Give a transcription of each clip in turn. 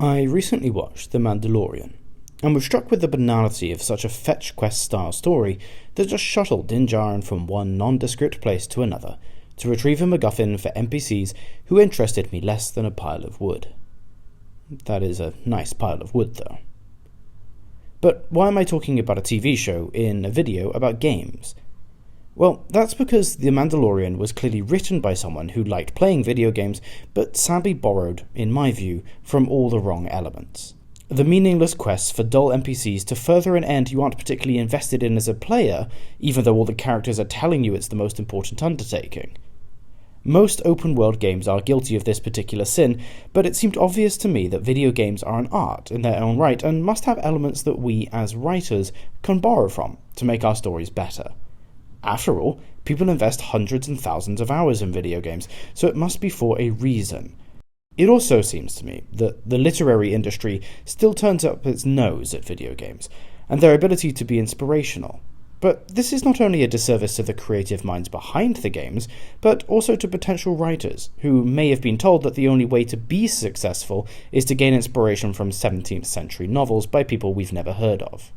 I recently watched The Mandalorian, and was struck with the banality of such a fetch quest-style story that just shuttled Din Djarin from one nondescript place to another to retrieve a MacGuffin for NPCs who interested me less than a pile of wood. That is a nice pile of wood, though. But why am I talking about a TV show in a video about games? Well, that's because The Mandalorian was clearly written by someone who liked playing video games, but sadly borrowed, in my view, from all the wrong elements. The meaningless quests for dull NPCs to further an end you aren't particularly invested in as a player, even though all the characters are telling you it's the most important undertaking. Most open-world games are guilty of this particular sin, but it seemed obvious to me that video games are an art in their own right and must have elements that we, as writers, can borrow from to make our stories better. After all, people invest hundreds and thousands of hours in video games, so it must be for a reason. It also seems to me that the literary industry still turns up its nose at video games, and their ability to be inspirational. But this is not only a disservice to the creative minds behind the games, but also to potential writers, who may have been told that the only way to be successful is to gain inspiration from 17th century novels by people we've never heard of.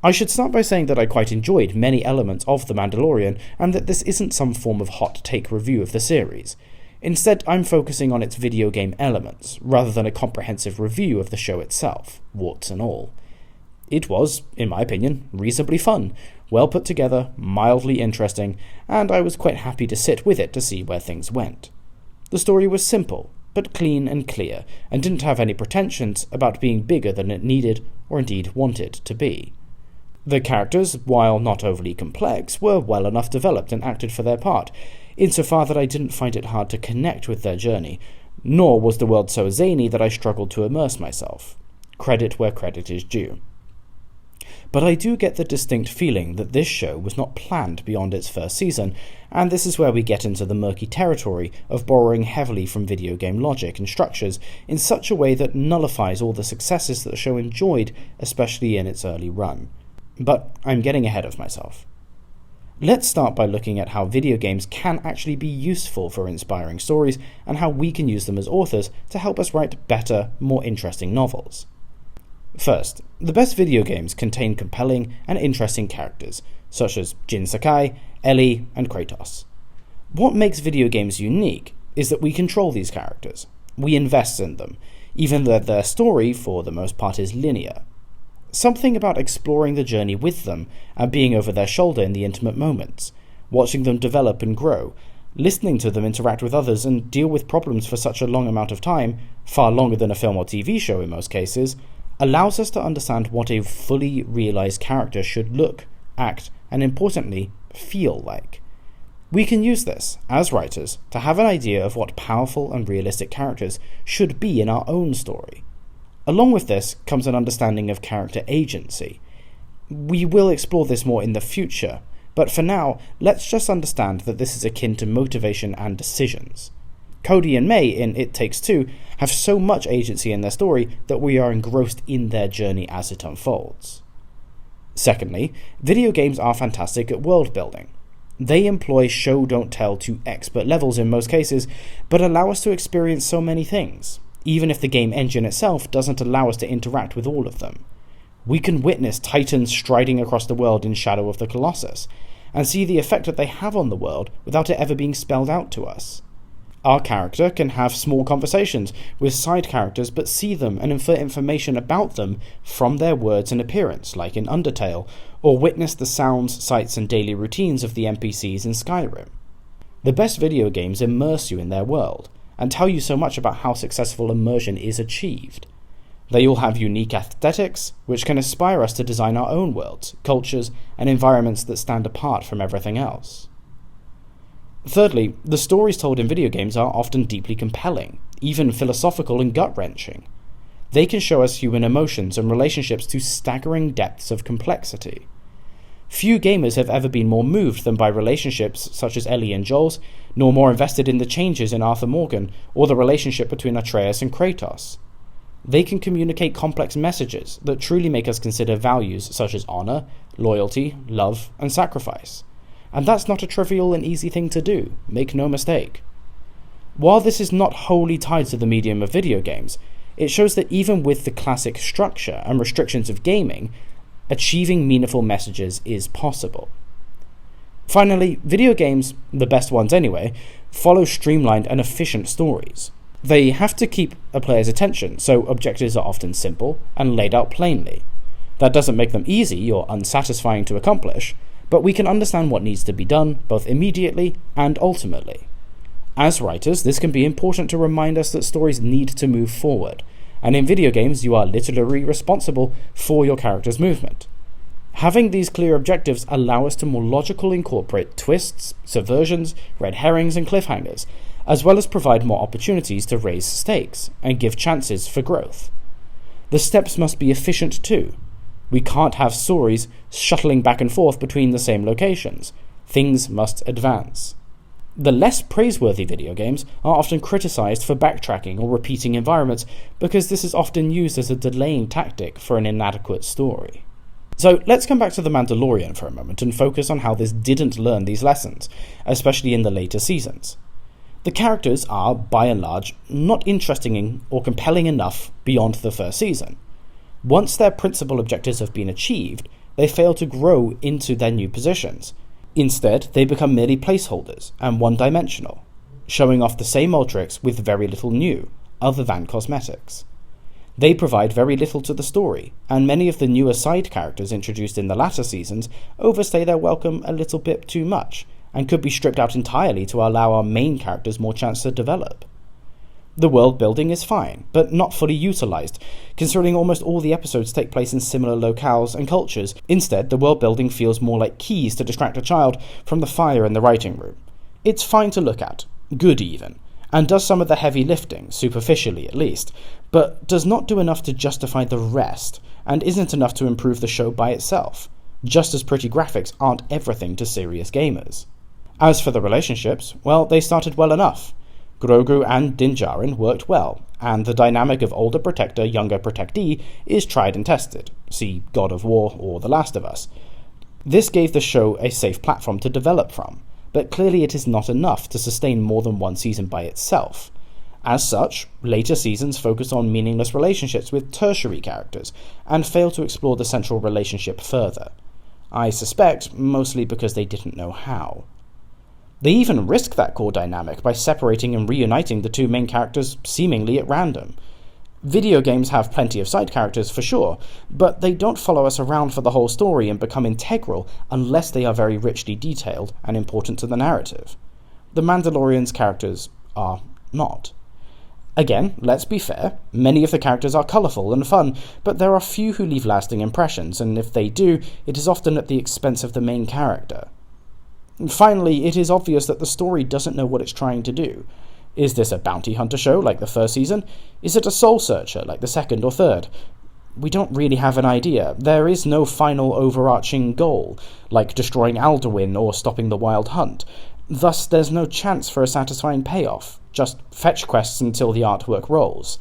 I should start by saying that I quite enjoyed many elements of The Mandalorian, and that this isn't some form of hot take review of the series. Instead, I'm focusing on its video game elements, rather than a comprehensive review of the show itself, warts and all. It was, in my opinion, reasonably fun, well put together, mildly interesting, and I was quite happy to sit with it to see where things went. The story was simple, but clean and clear, and didn't have any pretensions about being bigger than it needed, or indeed wanted to be. The characters, while not overly complex, were well enough developed and acted for their part, insofar that I didn't find it hard to connect with their journey, nor was the world so zany that I struggled to immerse myself. Credit where credit is due. But I do get the distinct feeling that this show was not planned beyond its first season, and this is where we get into the murky territory of borrowing heavily from video game logic and structures in such a way that nullifies all the successes that the show enjoyed, especially in its early run. But I'm getting ahead of myself. Let's start by looking at how video games can actually be useful for inspiring stories, and how we can use them as authors to help us write better, more interesting novels. First, the best video games contain compelling and interesting characters, such as Jin Sakai, Ellie, and Kratos. What makes video games unique is that we control these characters. We invest in them, even though their story, for the most part, is linear. Something about exploring the journey with them and being over their shoulder in the intimate moments, watching them develop and grow, listening to them interact with others and deal with problems for such a long amount of time, far longer than a film or TV show in most cases, allows us to understand what a fully realized character should look, act, and importantly, feel like. We can use this, as writers, to have an idea of what powerful and realistic characters should be in our own story. Along with this comes an understanding of character agency. We will explore this more in the future, but for now, let's just understand that this is akin to motivation and decisions. Cody and May in It Takes Two have so much agency in their story that we are engrossed in their journey as it unfolds. Secondly, video games are fantastic at world building. They employ show-don't-tell to expert levels in most cases, but allow us to experience so many things, even if the game engine itself doesn't allow us to interact with all of them. We can witness titans striding across the world in Shadow of the Colossus, and see the effect that they have on the world without it ever being spelled out to us. Our character can have small conversations with side characters but see them and infer information about them from their words and appearance, like in Undertale, or witness the sounds, sights, and daily routines of the NPCs in Skyrim. The best video games immerse you in their world, and tell you so much about how successful immersion is achieved. They all have unique aesthetics, which can inspire us to design our own worlds, cultures, and environments that stand apart from everything else. Thirdly, the stories told in video games are often deeply compelling, even philosophical and gut-wrenching. They can show us human emotions and relationships to staggering depths of complexity. Few gamers have ever been more moved than by relationships such as Ellie and Joel's, nor more invested in the changes in Arthur Morgan or the relationship between Atreus and Kratos. They can communicate complex messages that truly make us consider values such as honor, loyalty, love, and sacrifice. And that's not a trivial and easy thing to do, make no mistake. While this is not wholly tied to the medium of video games, It shows that even with the classic structure and restrictions of gaming, achieving meaningful messages is possible. Finally, video games, the best ones anyway, follow streamlined and efficient stories. They have to keep a player's attention, so objectives are often simple and laid out plainly. That doesn't make them easy or unsatisfying to accomplish, but we can understand what needs to be done both immediately and ultimately. As writers, this can be important to remind us that stories need to move forward, and in video games you are literally responsible for your character's movement. Having these clear objectives allow us to more logically incorporate twists, subversions, red herrings and cliffhangers, as well as provide more opportunities to raise stakes and give chances for growth. The steps must be efficient too. We can't have stories shuttling back and forth between the same locations. Things must advance. The less praiseworthy video games are often criticized for backtracking or repeating environments because this is often used as a delaying tactic for an inadequate story. So let's come back to The Mandalorian for a moment and focus on how this didn't learn these lessons, especially in the later seasons. The characters are, by and large, not interesting or compelling enough beyond the first season. Once their principal objectives have been achieved, they fail to grow into their new positions. Instead, they become merely placeholders and one-dimensional, showing off the same old tricks with very little new, other than cosmetics. They provide very little to the story, and many of the newer side characters introduced in the latter seasons overstay their welcome a little bit too much, and could be stripped out entirely to allow our main characters more chance to develop. The world building is fine, but not fully utilised, considering almost all the episodes take place in similar locales and cultures. Instead, the world building feels more like keys to distract a child from the fire in the writing room. It's fine to look at, good even, and does some of the heavy lifting, superficially at least, but does not do enough to justify the rest, and isn't enough to improve the show by itself, just as pretty graphics aren't everything to serious gamers. As for the relationships, well, they started well enough. Grogu and Din Djarin worked well, and the dynamic of older protector, younger protectee is tried and tested. See God of War or The Last of Us. This gave the show a safe platform to develop from, but clearly it is not enough to sustain more than one season by itself. As such, later seasons focus on meaningless relationships with tertiary characters, and fail to explore the central relationship further. I suspect mostly because they didn't know how. They even risk that core dynamic by separating and reuniting the two main characters seemingly at random. Video games have plenty of side characters for sure, but they don't follow us around for the whole story and become integral unless they are very richly detailed and important to the narrative. The Mandalorian's characters are not. Again, let's be fair, many of the characters are colourful and fun, but there are few who leave lasting impressions, and if they do, it is often at the expense of the main character. Finally, it is obvious that the story doesn't know what it's trying to do. Is this a bounty hunter show like the first season? Is it a soul searcher like the second or third? We don't really have an idea. There is no final overarching goal, like destroying Alduin or stopping the Wild Hunt. Thus, there's no chance for a satisfying payoff, just fetch quests until the artwork rolls.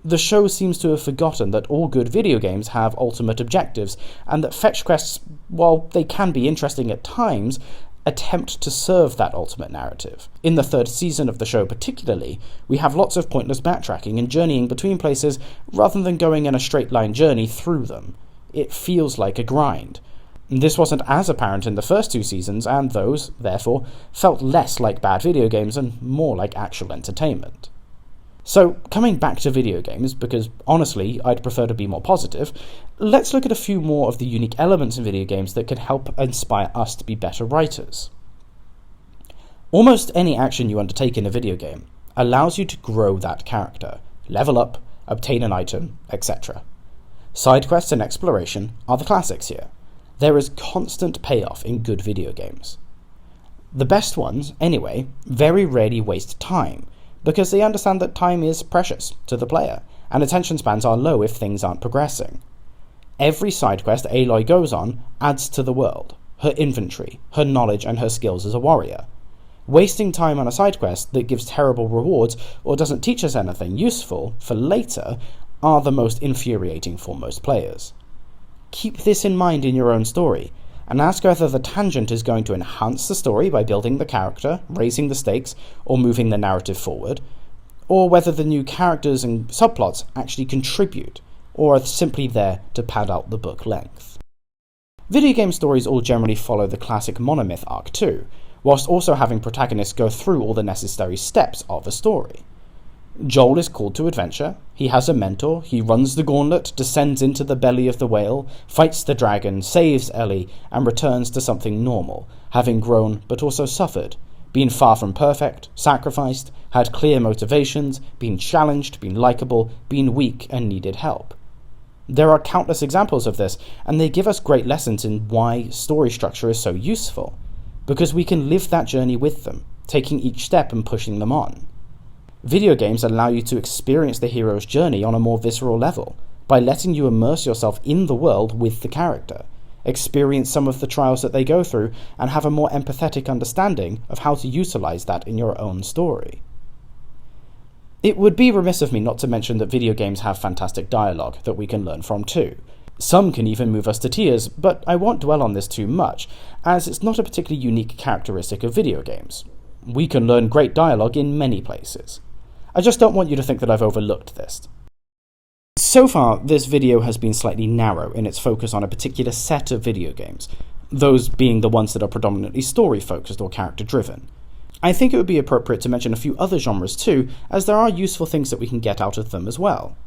The show seems to have forgotten that all good video games have ultimate objectives, and that fetch quests, while they can be interesting at times, attempt to serve that ultimate narrative. In the third season of the show particularly, we have lots of pointless backtracking and journeying between places rather than going in a straight-line journey through them. It feels like a grind. This wasn't as apparent in the first two seasons, and those, therefore, felt less like bad video games and more like actual entertainment. So, coming back to video games, because honestly I'd prefer to be more positive, let's look at a few more of the unique elements in video games that could help inspire us to be better writers. Almost any action you undertake in a video game allows you to grow that character, level up, obtain an item, etc. Side quests and exploration are the classics here. There is constant payoff in good video games. The best ones, anyway, very rarely waste time, because they understand that time is precious to the player, and attention spans are low if things aren't progressing. Every side quest Aloy goes on adds to the world, her inventory, her knowledge and her skills as a warrior. Wasting time on a side quest that gives terrible rewards or doesn't teach us anything useful for later are the most infuriating for most players. Keep this in mind in your own story, and ask whether the tangent is going to enhance the story by building the character, raising the stakes, or moving the narrative forward, or whether the new characters and subplots actually contribute, or are simply there to pad out the book length. Video game stories all generally follow the classic monomyth arc too, whilst also having protagonists go through all the necessary steps of a story. Joel is called to adventure, he has a mentor, he runs the gauntlet, descends into the belly of the whale, fights the dragon, saves Ellie, and returns to something normal, having grown but also suffered, been far from perfect, sacrificed, had clear motivations, been challenged, been likable, been weak and needed help. There are countless examples of this, and they give us great lessons in why story structure is so useful, because we can live that journey with them, taking each step and pushing them on. Video games allow you to experience the hero's journey on a more visceral level, by letting you immerse yourself in the world with the character, experience some of the trials that they go through, and have a more empathetic understanding of how to utilize that in your own story. It would be remiss of me not to mention that video games have fantastic dialogue that we can learn from too. Some can even move us to tears, but I won't dwell on this too much, as it's not a particularly unique characteristic of video games. We can learn great dialogue in many places. I just don't want you to think that I've overlooked this. So far, this video has been slightly narrow in its focus on a particular set of video games, those being the ones that are predominantly story-focused or character-driven. I think it would be appropriate to mention a few other genres too, as there are useful things that we can get out of them as well.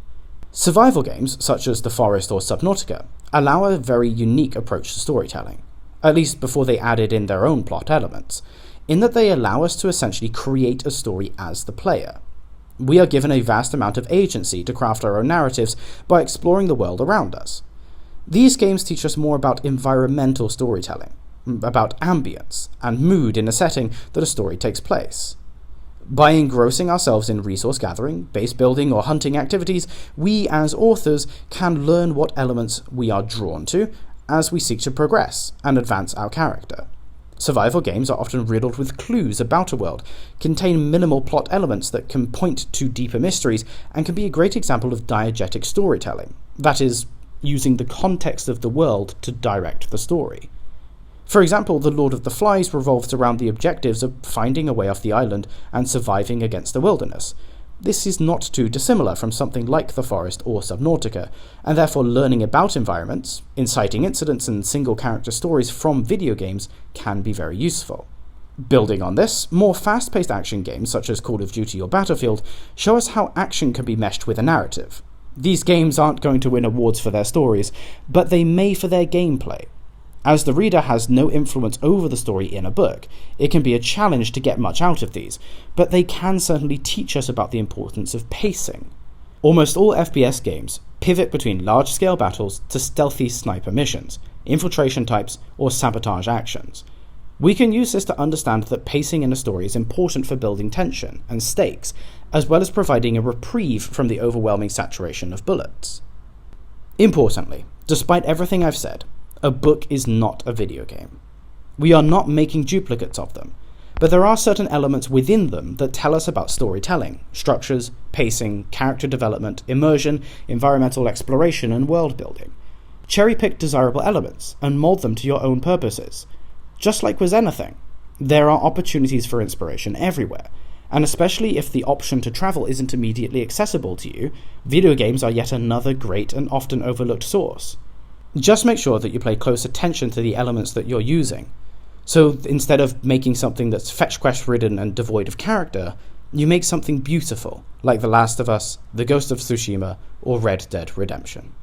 Survival games, such as The Forest or Subnautica, allow a very unique approach to storytelling, at least before they added in their own plot elements, in that they allow us to essentially create a story as the player. We are given a vast amount of agency to craft our own narratives by exploring the world around us. These games teach us more about environmental storytelling, about ambience and mood in a setting that a story takes place. By engrossing ourselves in resource gathering, base building, or hunting activities, we as authors can learn what elements we are drawn to as we seek to progress and advance our character. Survival games are often riddled with clues about a world, contain minimal plot elements that can point to deeper mysteries, and can be a great example of diegetic storytelling, that is, using the context of the world to direct the story. For example, The Lord of the Flies revolves around the objectives of finding a way off the island and surviving against the wilderness. This is not too dissimilar from something like The Forest or Subnautica, and therefore learning about environments, inciting incidents and single-character stories from video games can be very useful. Building on this, more fast-paced action games such as Call of Duty or Battlefield show us how action can be meshed with a narrative. These games aren't going to win awards for their stories, but they may for their gameplay. As the reader has no influence over the story in a book, it can be a challenge to get much out of these, but they can certainly teach us about the importance of pacing. Almost all FPS games pivot between large-scale battles to stealthy sniper missions, infiltration types, or sabotage actions. We can use this to understand that pacing in a story is important for building tension and stakes, as well as providing a reprieve from the overwhelming saturation of bullets. Importantly, despite everything I've said, a book is not a video game. We are not making duplicates of them, but there are certain elements within them that tell us about storytelling, structures, pacing, character development, immersion, environmental exploration, and world building. Cherry-pick desirable elements and mold them to your own purposes. Just like with anything, there are opportunities for inspiration everywhere, and especially if the option to travel isn't immediately accessible to you, video games are yet another great and often overlooked source. Just make sure that you pay close attention to the elements that you're using. So instead of making something that's fetch quest ridden and devoid of character, you make something beautiful, like The Last of Us, The Ghost of Tsushima, or Red Dead Redemption.